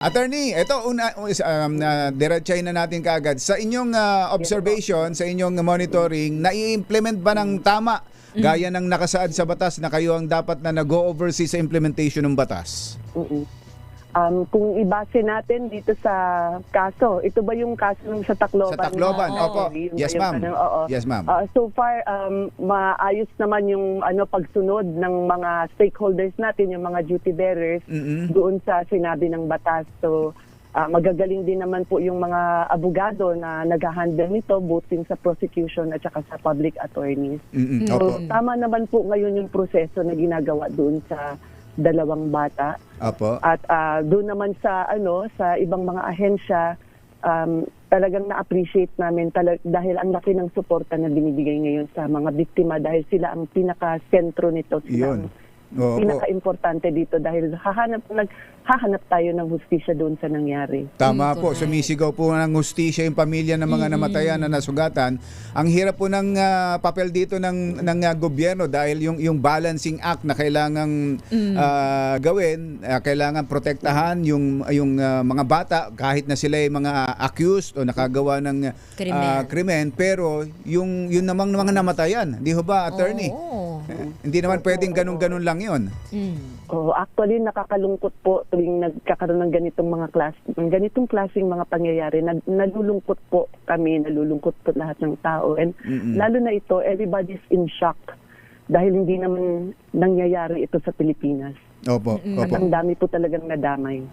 Attorney, ito diretsahin na natin kaagad. Sa inyong observation, sa inyong monitoring, nai-implement ba ng tama gaya ng nakasaad sa batas na kayo ang dapat na nag-oversee sa implementation ng batas? Kung ibase natin dito sa kaso, ito ba yung kaso ng sa Tacloban? Sa Tacloban, opo. Yes, ma'am. Yes, ma'am. So far, maayos naman yung pagsunod ng mga stakeholders natin, yung mga duty bearers, doon sa sinabi ng batas. So, magagaling din naman po yung mga abogado na nag-handle nito, both din sa prosecution at saka sa public attorneys. So, tama naman po ngayon yung proseso na ginagawa doon sa dalawang bata. Opo. At doon naman sa sa ibang mga ahensya, talagang na-appreciate namin dahil ang laki ng suporta na binibigay ngayon sa mga biktima dahil sila ang pinaka-sentro nito. Yun. Pinaka-importante dito dahil hahanap tayo ng hustisya doon sa nangyari. Tama po, sumisigaw po ng hustisya yung pamilya ng mga namatayan na nasugatan. Ang hirap po ng papel dito ng gobyerno dahil yung balancing act na kailangang gawin, kailangan protektahan yung mga bata kahit na sila ay mga accused o nakagawa ng krimen, pero yun namang mga namatayan, di ho ba, attorney? Hindi naman pwedeng ganun-ganun lang yun. Actually, nakakalungkot po tuwing nagkakaroon ng ganitong klaseng mga pangyayari. Nalulungkot po kami, nalulungkot po lahat ng tao. And lalo na ito, everybody's in shock dahil hindi naman nangyayari ito sa Pilipinas. Opo. At ang dami po talagang nadamay.